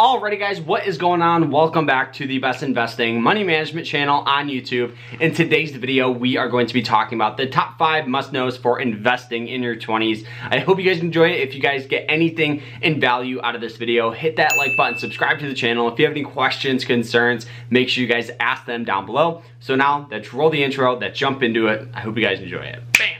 Alrighty guys, what is going on? Welcome back to the Best Investing Money Management channel on YouTube. In today's video, we are going to be talking about the top 5 must-knows for investing in your 20s. I hope you guys enjoy it. If you guys get anything in value out of this video, hit that like button, subscribe to the channel. If you have any questions, concerns, make sure you guys ask them down below. So now, let's roll the intro, let's jump into it. I hope you guys enjoy it. Bam!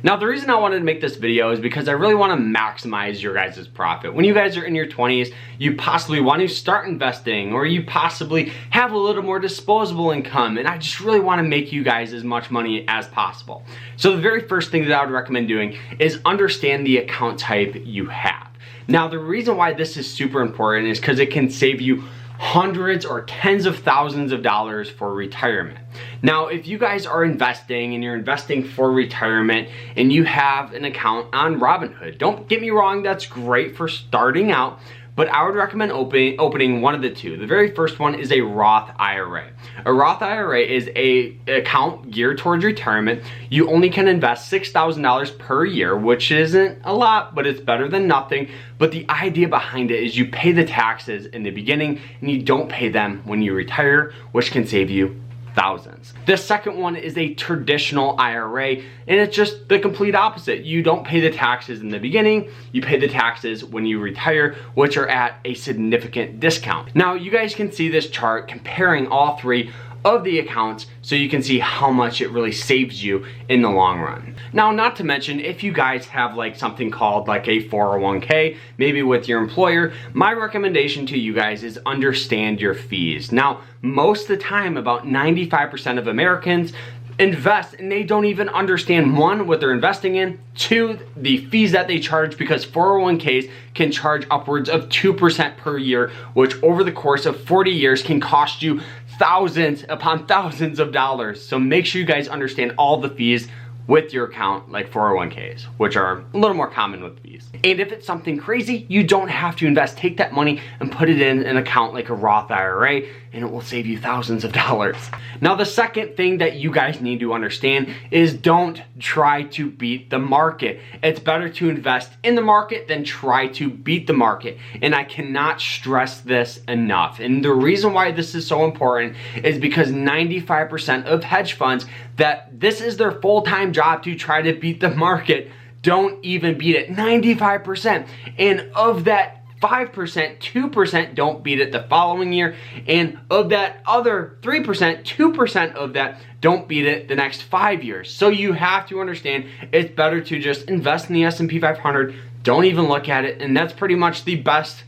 Now, the reason I wanted to make this video is because I really want to maximize your guys' profit. When you guys are in your 20s, you possibly want to start investing, or you possibly have a little more disposable income, and I just really want to make you guys as much money as possible. So the very first thing that I would recommend doing is understand the account type you have. Now, the reason why this is super important is because it can save you hundreds or tens of thousands of dollars for retirement. Now, if you guys are investing and you're investing for retirement and you have an account on Robinhood, don't get me wrong, that's great for starting out, but I would recommend opening one of the two. The very first one is a Roth IRA. A Roth IRA is an account geared towards retirement. You only can invest $6,000 per year, which isn't a lot, but it's better than nothing. But the idea behind it is you pay the taxes in the beginning and you don't pay them when you retire, which can save you thousands. The second one is a traditional IRA, and it's just the complete opposite. You don't pay the taxes in the beginning, you pay the taxes when you retire, which are at a significant discount. Now, you guys can see this chart comparing all three of the accounts so you can see how much it really saves you in the long run. Now, not to mention, if you guys have like something called like a 401k, maybe with your employer, my recommendation to you guys is understand your fees. Now, most of the time, about 95% of Americans invest and they don't even understand, one, what they're investing in, two, the fees that they charge, because 401ks can charge upwards of 2% per year, which over the course of 40 years can cost you thousands upon thousands of dollars. So make sure you guys understand all the fees with your account, like 401ks, which are a little more common with fees. And if it's something crazy, you don't have to invest. Take that money and put it in an account like a Roth IRA, and it will save you thousands of dollars. Now, the second thing that you guys need to understand is don't try to beat the market. It's better to invest in the market than try to beat the market. And I cannot stress this enough. And the reason why this is so important is because 95% of hedge funds that this is their full-time job to try to beat the market don't even beat it. 95%. And of that 5%, 2% don't beat it the following year. And of that other 3%, 2% of that don't beat it the next 5 years. So you have to understand it's better to just invest in the S&P 500. Don't even look at it. And that's pretty much the best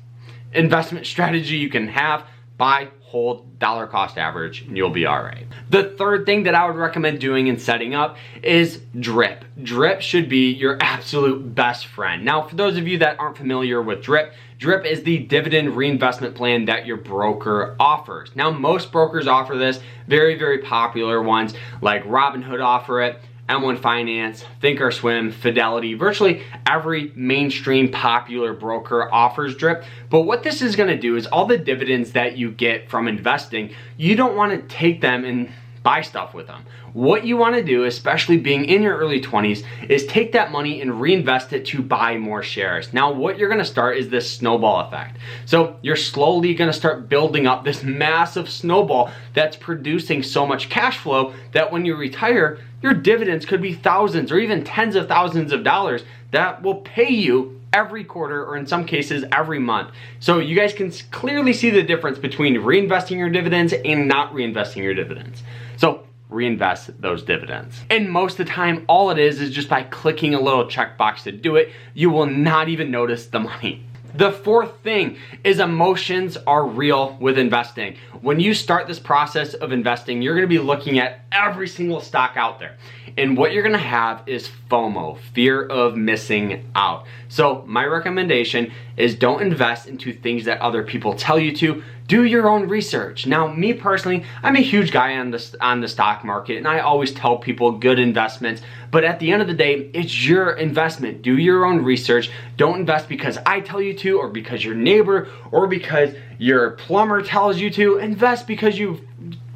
investment strategy you can have. Buy, hold, dollar cost average, and you'll be all right. The third thing that I would recommend doing and setting up is DRIP. DRIP should be your absolute best friend. Now, for those of you that aren't familiar with DRIP, DRIP is the dividend reinvestment plan that your broker offers. Now, most brokers offer this, very, very popular ones like Robinhood offer it, M1 Finance, Thinkorswim, Fidelity, virtually every mainstream popular broker offers DRIP. But what this is going to do is all the dividends that you get from investing, you don't want to take them and buy stuff with them. What you want to do, especially being in your early 20s, is take that money and reinvest it to buy more shares. Now, what you're going to start is this snowball effect. So you're slowly going to start building up this massive snowball that's producing so much cash flow that when you retire, your dividends could be thousands or even tens of thousands of dollars that will pay you every quarter, or in some cases every month. So you guys can clearly see the difference between reinvesting your dividends and not reinvesting your dividends. So reinvest those dividends. And most of the time, all it is just by clicking a little checkbox to do it, you will not even notice the money. The fourth thing is emotions are real with investing. When you start this process of investing, you're going to be looking at every single stock out there. And what you're going to have is FOMO, fear of missing out. So my recommendation is don't invest into things that other people tell you to. Do your own research. Now, me personally, I'm a huge guy on the stock market, and I always tell people good investments. But at the end of the day, it's your investment. Do your own research. Don't invest because I tell you to, or because your neighbor, or because your plumber tells you to. Invest because you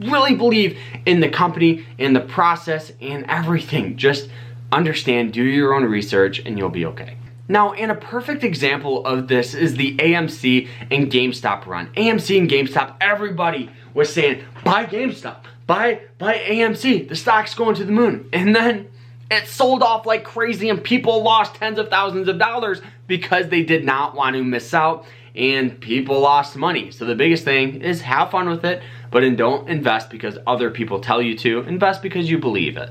really believe in the company, in the process, and everything. Just understand, do your own research, and you'll be okay. Now, and a perfect example of this is the AMC and GameStop run. AMC and GameStop, everybody was saying, buy GameStop, buy AMC, the stock's going to the moon. And then it sold off like crazy and people lost tens of thousands of dollars because they did not want to miss out and people lost money. So the biggest thing is have fun with it, but don't invest because other people tell you to. Invest because you believe it.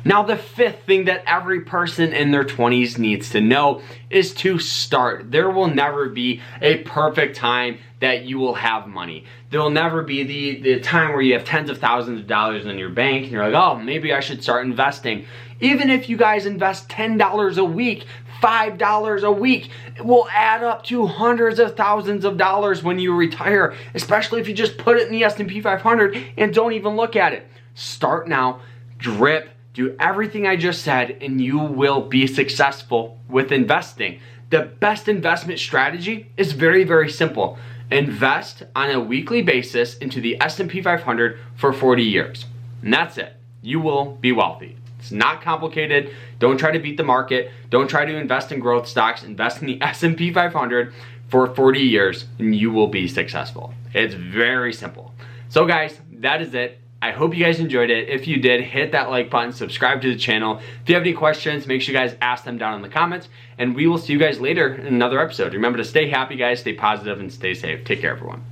Now, the fifth thing that every person in their 20s needs to know is to start. There will never be a perfect time that you will have money. There will never be the time where you have tens of thousands of dollars in your bank and you're like, oh, maybe I should start investing. Even if you guys invest $10 a week, $5 a week, it will add up to hundreds of thousands of dollars when you retire, especially if you just put it in the S&P 500 and don't even look at it. Start now, drip, do everything I just said, and you will be successful with investing. The best investment strategy is very, very simple. Invest on a weekly basis into the S&P 500 for 40 years. And that's it. You will be wealthy. It's not complicated. Don't try to beat the market. Don't try to invest in growth stocks. Invest in the S&P 500 for 40 years and you will be successful. It's very simple. So guys, that is it. I hope you guys enjoyed it. If you did, hit that like button, subscribe to the channel. If you have any questions, make sure you guys ask them down in the comments, and we will see you guys later in another episode. Remember to stay happy, guys, stay positive, and stay safe. Take care, everyone.